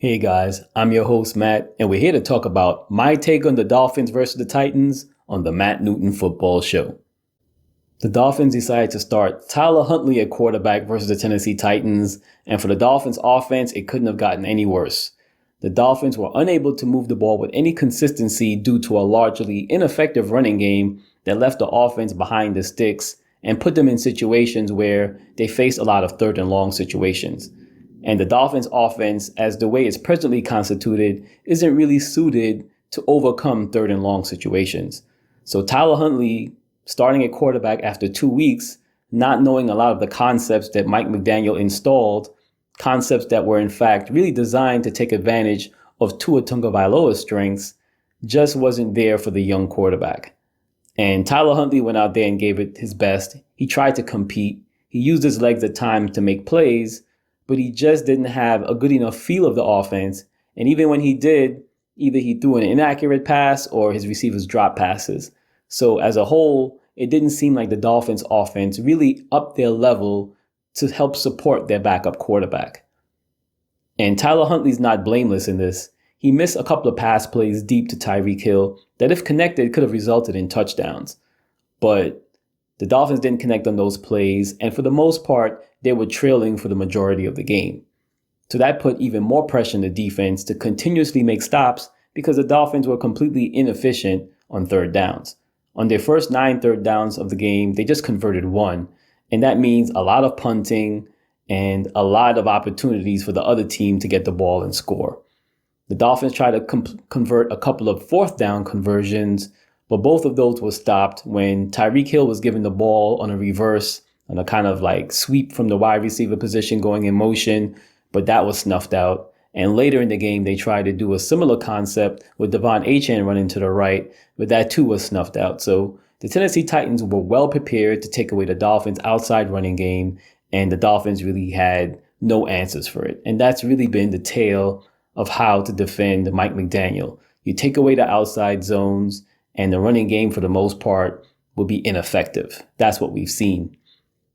Hey guys, I'm your host Matt, and we're here to talk about my take on the Dolphins versus the Titans on the Matt Newton Football Show. The Dolphins decided to start Tyler Huntley at quarterback versus the Tennessee Titans, and for the Dolphins offense, it couldn't have gotten any worse. The Dolphins were unable to move the ball with any consistency due to a largely ineffective running game that left the offense behind the sticks and put them in situations where they faced a lot of third and long situations. And the Dolphins offense, as the way it's presently constituted, isn't really suited to overcome third and long situations. So Tyler Huntley, starting at quarterback after 2 weeks, not knowing a lot of the concepts that Mike McDaniel installed, concepts that were in fact really designed to take advantage of Tua Tagovailoa's strengths, just wasn't there for the young quarterback. And Tyler Huntley went out there and gave it his best. He tried to compete. He used his legs at times to make plays, but he just didn't have a good enough feel of the offense. And even when he did, either he threw an inaccurate pass or his receivers dropped passes. So as a whole, it didn't seem like the Dolphins offense really upped their level to help support their backup quarterback. And Tyler Huntley's not blameless in this. He missed a couple of pass plays deep to Tyreek Hill that, if connected, could have resulted in touchdowns. But the Dolphins didn't connect on those plays, and for the most part, they were trailing for the majority of the game. So that put even more pressure on the defense to continuously make stops because the Dolphins were completely inefficient on third downs. On their first 9 third downs of the game, they just converted 1. And that means a lot of punting and a lot of opportunities for the other team to get the ball and score. The Dolphins tried to convert a couple of fourth down conversions, but both of those were stopped when Tyreek Hill was given the ball on a reverse, on a kind of like sweep from the wide receiver position going in motion, but that was snuffed out. And later in the game, they tried to do a similar concept with Devon Achane running to the right, but that too was snuffed out. So the Tennessee Titans were well prepared to take away the Dolphins' outside running game, and the Dolphins really had no answers for it. And that's really been the tale of how to defend Mike McDaniel. You take away the outside zones, and the running game, for the most part, will be ineffective. That's what we've seen.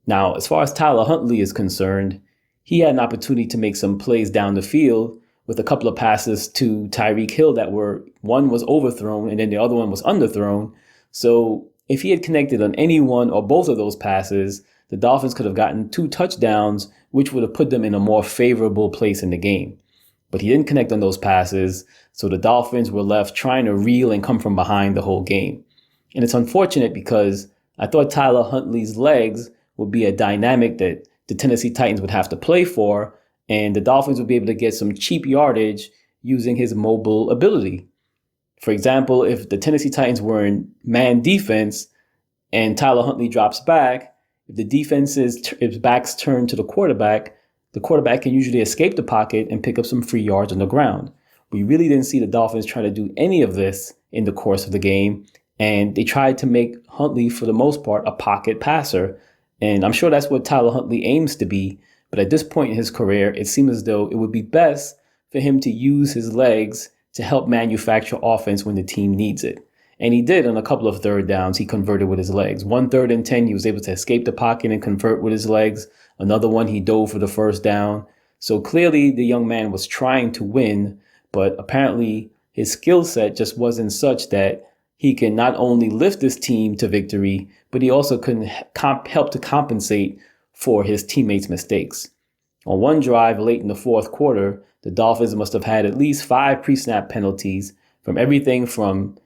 Now, as far as Tyler Huntley is concerned, he had an opportunity to make some plays down the field with a couple of passes to Tyreek Hill that one was overthrown and then the other one was underthrown. So if he had connected on any one or both of those passes, the Dolphins could have gotten 2 touchdowns, which would have put them in a more favorable place in the game. But he didn't connect on those passes, so the Dolphins were left trying to reel and come from behind the whole game. And it's unfortunate because I thought Tyler Huntley's legs would be a dynamic that the Tennessee Titans would have to play for, and the Dolphins would be able to get some cheap yardage using his mobile ability. For example, if the Tennessee Titans were in man defense and Tyler Huntley drops back, if the defense's backs turn to the quarterback can usually escape the pocket and pick up some free yards on the ground. We really didn't see the Dolphins try to do any of this in the course of the game, and they tried to make Huntley, for the most part, a pocket passer. And I'm sure that's what Tyler Huntley aims to be, but at this point in his career, it seems as though it would be best for him to use his legs to help manufacture offense when the team needs it. And he did on a couple of third downs. He converted with his legs. 1 3rd and 10, he was able to escape the pocket and convert with his legs. Another one, he dove for the first down. So clearly the young man was trying to win, but apparently his skill set just wasn't such that he can not only lift this team to victory, but he also couldn't help to compensate for his teammates' mistakes. On one drive late in the fourth quarter, the Dolphins must have had at least 5 pre-snap penalties, from everything from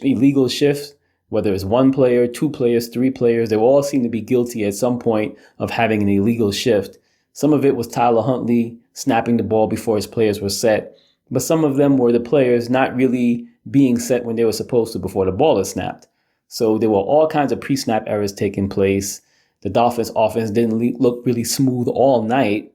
illegal shifts, whether it's 1 player, 2 players, 3 players. They all seem to be guilty at some point of having an illegal shift. Some of it was Tyler Huntley snapping the ball before his players were set, but some of them were the players not really being set when they were supposed to before the ball is snapped. So there were all kinds of pre-snap errors taking place. The Dolphins offense didn't look really smooth all night,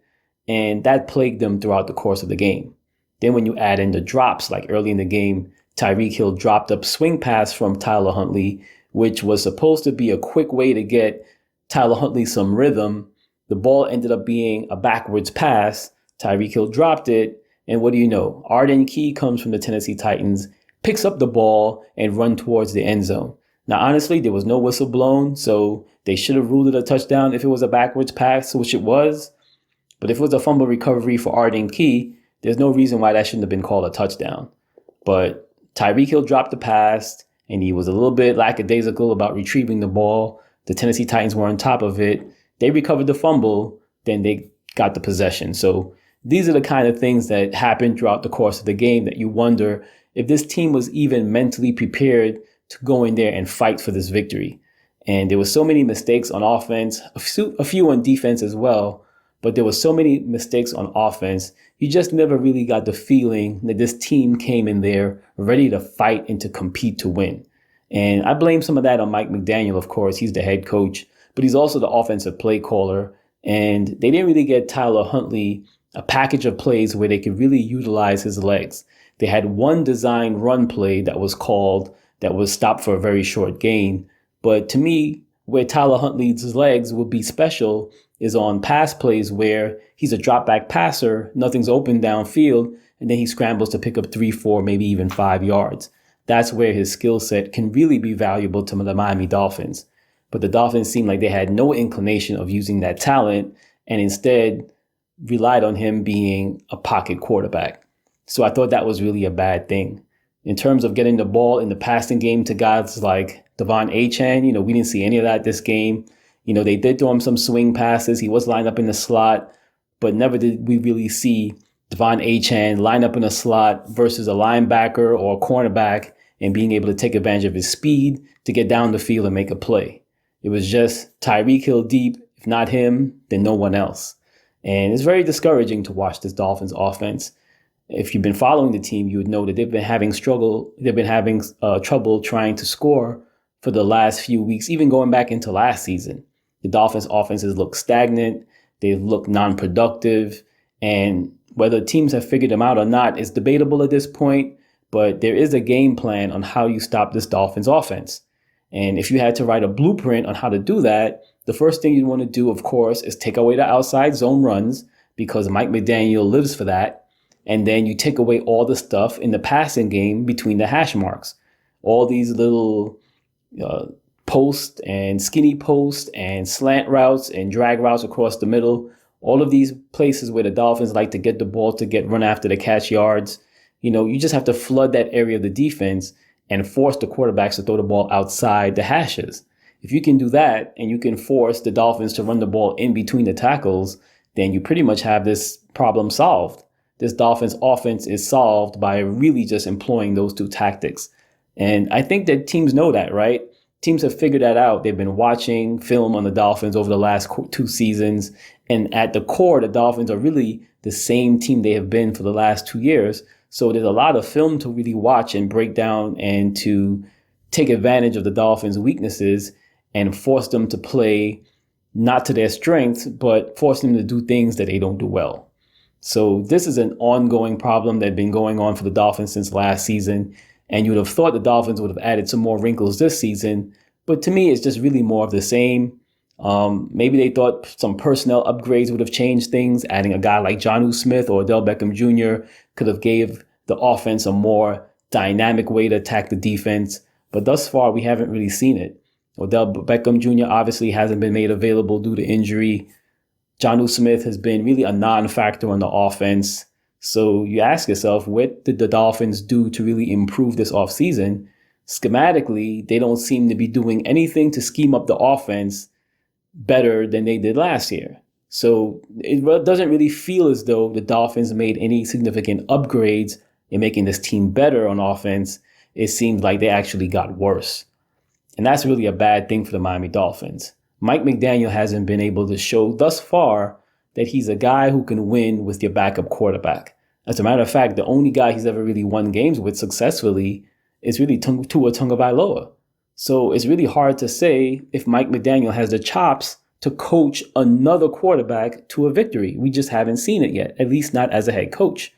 and that plagued them throughout the course of the game. Then when you add in the drops, like early in the game, Tyreek Hill dropped a swing pass from Tyler Huntley, which was supposed to be a quick way to get Tyler Huntley some rhythm. The ball ended up being a backwards pass. Tyreek Hill dropped it, and what do you know? Arden Key comes from the Tennessee Titans, picks up the ball, and run towards the end zone. Now, honestly, there was no whistle blown, so they should have ruled it a touchdown if it was a backwards pass, which it was. But if it was a fumble recovery for Arden Key, there's no reason why that shouldn't have been called a touchdown. But Tyreek Hill dropped the pass, and he was a little bit lackadaisical about retrieving the ball. The Tennessee Titans were on top of it. They recovered the fumble, then they got the possession. So these are the kind of things that happen throughout the course of the game that you wonder if this team was even mentally prepared to go in there and fight for this victory. And there were so many mistakes on offense, a few on defense as well, but there were so many mistakes on offense. You just never really got the feeling that this team came in there ready to fight and to compete to win. And I blame some of that on Mike McDaniel, of course. He's the head coach, but he's also the offensive play caller. And they didn't really get Tyler Huntley a package of plays where they could really utilize his legs. They had one design run play that was called that was stopped for a very short gain. But to me, where Tyler Huntley's legs would be special is on pass plays where he's a drop back passer, nothing's open downfield, and then he scrambles to pick up 3, 4, maybe even 5 yards. That's where his skill set can really be valuable to the Miami Dolphins. But the Dolphins seemed like they had no inclination of using that talent and instead relied on him being a pocket quarterback. So I thought that was really a bad thing. In terms of getting the ball in the passing game to guys like Devon Achane, we didn't see any of that this game. They did throw him some swing passes. He was lined up in the slot, but never did we really see Devon Achane line up in a slot versus a linebacker or a cornerback and being able to take advantage of his speed to get down the field and make a play. It was just Tyreek Hill deep. If not him, then no one else. And it's very discouraging to watch this Dolphins offense. If you've been following the team, you would know that they've been having trouble trying to score for the last few weeks, even going back into last season. The Dolphins offenses look stagnant. They look non-productive. And whether teams have figured them out or not is debatable at this point. But there is a game plan on how you stop this Dolphins offense. And if you had to write a blueprint on how to do that, the first thing you'd want to do, of course, is take away the outside zone runs because Mike McDaniel lives for that. And then you take away all the stuff in the passing game between the hash marks. All these little post and skinny post and slant routes and drag routes across the middle. All of these places where the Dolphins like to get the ball to get run after the catch yards. You just have to flood that area of the defense and force the quarterbacks to throw the ball outside the hashes. If you can do that and you can force the Dolphins to run the ball in between the tackles, then you pretty much have this problem solved. This Dolphins offense is solved by really just employing those two tactics. And I think that teams know that, right? Teams have figured that out. They've been watching film on the Dolphins over the last 2 seasons. And at the core, the Dolphins are really the same team they have been for the last 2 years. So there's a lot of film to really watch and break down and to take advantage of the Dolphins' weaknesses and force them to play not to their strengths, but force them to do things that they don't do well. So this is an ongoing problem that had been going on for the Dolphins since last season. And you would have thought the Dolphins would have added some more wrinkles this season. But to me, it's just really more of the same. Maybe they thought some personnel upgrades would have changed things. Adding a guy like Jonnu Smith or Odell Beckham Jr. could have gave the offense a more dynamic way to attack the defense. But thus far, we haven't really seen it. Odell Beckham Jr. obviously hasn't been made available due to injury. Jonnu Smith has been really a non-factor on the offense. So you ask yourself, what did the Dolphins do to really improve this offseason? Schematically, they don't seem to be doing anything to scheme up the offense better than they did last year. So it doesn't really feel as though the Dolphins made any significant upgrades in making this team better on offense. It seems like they actually got worse. And that's really a bad thing for the Miami Dolphins. Mike McDaniel hasn't been able to show thus far that he's a guy who can win with your backup quarterback. As a matter of fact, the only guy he's ever really won games with successfully is really Tua Tagovailoa. So it's really hard to say if Mike McDaniel has the chops to coach another quarterback to a victory. We just haven't seen it yet, at least not as a head coach.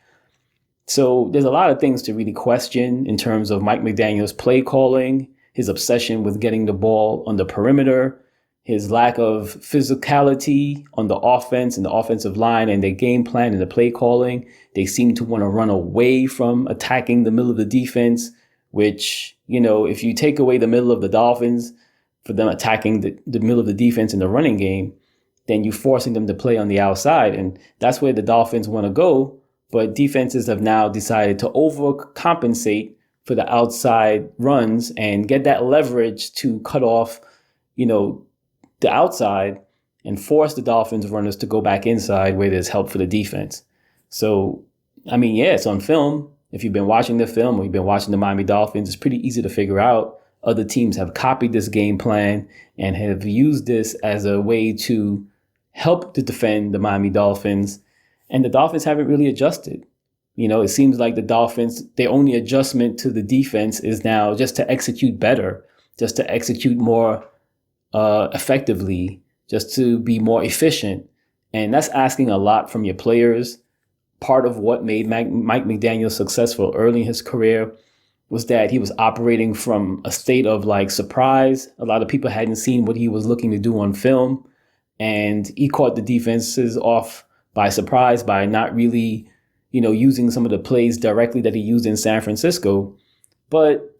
So there's a lot of things to really question in terms of Mike McDaniel's play calling, his obsession with getting the ball on the perimeter, his lack of physicality on the offense and the offensive line and their game plan and the play calling. They seem to want to run away from attacking the middle of the defense, which, if you take away the middle of the Dolphins for them attacking the middle of the defense in the running game, then you're forcing them to play on the outside. And that's where the Dolphins want to go but defenses have now decided to overcompensate for the outside runs and get that leverage to cut off, the outside and force the Dolphins runners to go back inside where there's help for the defense. So, it's on film. If you've been watching the film or you've been watching the Miami Dolphins, it's pretty easy to figure out. Other teams have copied this game plan and have used this as a way to help to defend the Miami Dolphins. And the Dolphins haven't really adjusted. It seems like the Dolphins, their only adjustment to the defense is now just to execute better, just to execute more effectively, just to be more efficient. And that's asking a lot from your players. Part of what made Mike McDaniel successful early in his career was that he was operating from a state of surprise. A lot of people hadn't seen what he was looking to do on film. And he caught the defenses off by surprise by not really, using some of the plays directly that he used in San Francisco. But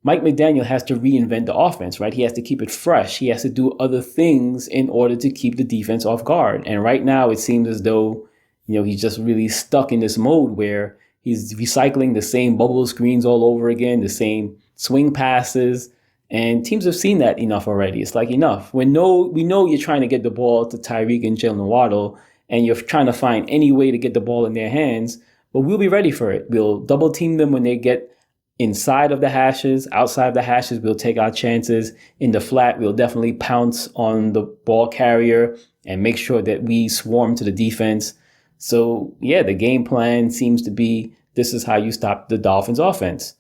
Mike McDaniel has to reinvent the offense, right? He has to keep it fresh. He has to do other things in order to keep the defense off guard. And right now it seems as though, he's just really stuck in this mode where he's recycling the same bubble screens all over again, the same swing passes. And teams have seen that enough already. It's like enough. We know you're trying to get the ball to Tyreek and Jalen Waddle, and you're trying to find any way to get the ball in their hands, but we'll be ready for it. We'll double team them when they get inside of the hashes. Outside of the hashes, we'll take our chances. In the flat, we'll definitely pounce on the ball carrier and make sure that we swarm to the defense. So, the game plan seems to be this is how you stop the Dolphins offense.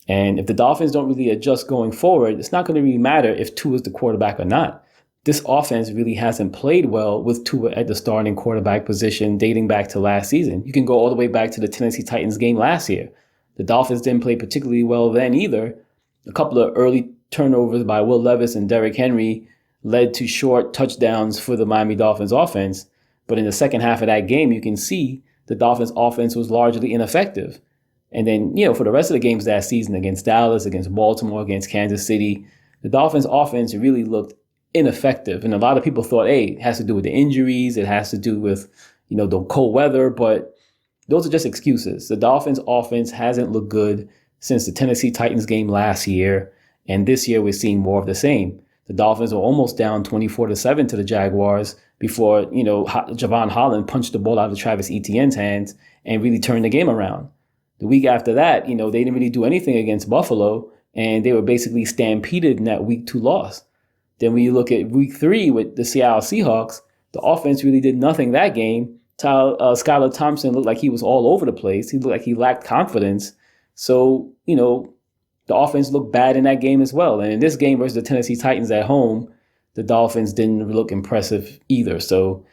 And if the Dolphins don't really adjust going forward, it's not going to really matter if Tua is the quarterback or not. This offense really hasn't played well with Tua at the starting quarterback position dating back to last season. You can go all the way back to the Tennessee Titans game last year. The Dolphins didn't play particularly well then either. A couple of early turnovers by Will Levis and Derrick Henry led to short touchdowns for the Miami Dolphins offense. But in the second half of that game, you can see the Dolphins offense was largely ineffective. And then, for the rest of the games that season against Dallas, against Baltimore, against Kansas City, the Dolphins offense really looked ineffective. And a lot of people thought, hey, it has to do with the injuries. It has to do with, the cold weather. But those are just excuses. The Dolphins offense hasn't looked good since the Tennessee Titans game last year. And this year we're seeing more of the same. The Dolphins were almost down 24-7 to the Jaguars before, Javon Holland punched the ball out of Travis Etienne's hands and really turned the game around. The week after that, they didn't really do anything against Buffalo, and they were basically stampeded in that week 2 loss. Then when you look at week 3 with the Seattle Seahawks, the offense really did nothing that game. Skylar Thompson looked like he was all over the place. He looked like he lacked confidence. So, the offense looked bad in that game as well. And in this game versus the Tennessee Titans at home, the Dolphins didn't look impressive either. So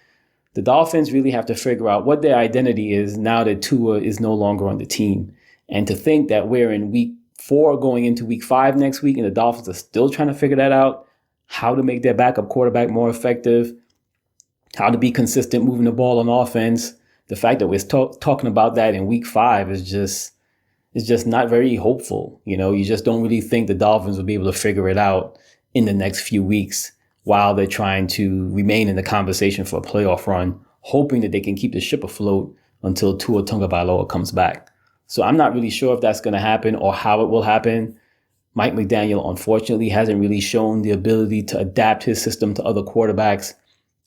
the Dolphins really have to figure out what their identity is now that Tua is no longer on the team. And to think that we're in week 4 going into week 5 next week and the Dolphins are still trying to figure that out, how to make their backup quarterback more effective, how to be consistent moving the ball on offense. The fact that we're talking about that in week 5 is just not very hopeful. You just don't really think the Dolphins will be able to figure it out in the next few weeks while they're trying to remain in the conversation for a playoff run, hoping that they can keep the ship afloat until Tua Tagovailoa comes back. So I'm not really sure if that's going to happen or how it will happen. Mike McDaniel, unfortunately, hasn't really shown the ability to adapt his system to other quarterbacks.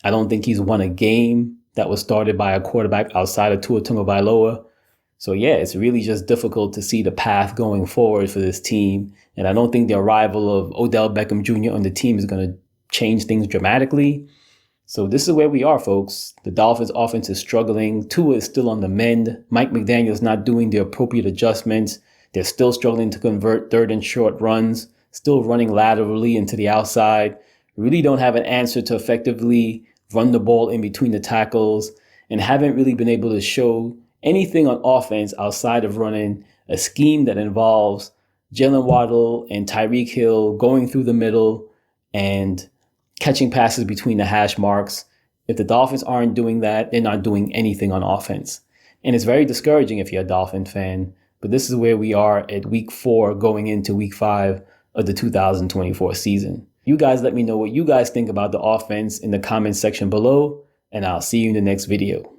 I don't think he's won a game that was started by a quarterback outside of Tua Tagovailoa. So it's really just difficult to see the path going forward for this team. And I don't think the arrival of Odell Beckham Jr. on the team is going to change things dramatically. So this is where we are, folks. The Dolphins offense is struggling. Tua is still on the mend. Mike McDaniel is not doing the appropriate adjustments. They're still struggling to convert third and short runs, still running laterally into the outside. Really don't have an answer to effectively run the ball in between the tackles, and haven't really been able to show anything on offense outside of running a scheme that involves Jalen Waddle and Tyreek Hill going through the middle and catching passes between the hash marks. If the Dolphins aren't doing that, they're not doing anything on offense. And it's very discouraging if you're a Dolphin fan. But this is where we are at week 4 going into week 5 of the 2024 season. You guys let me know what you guys think about the offense in the comments section below, and I'll see you in the next video.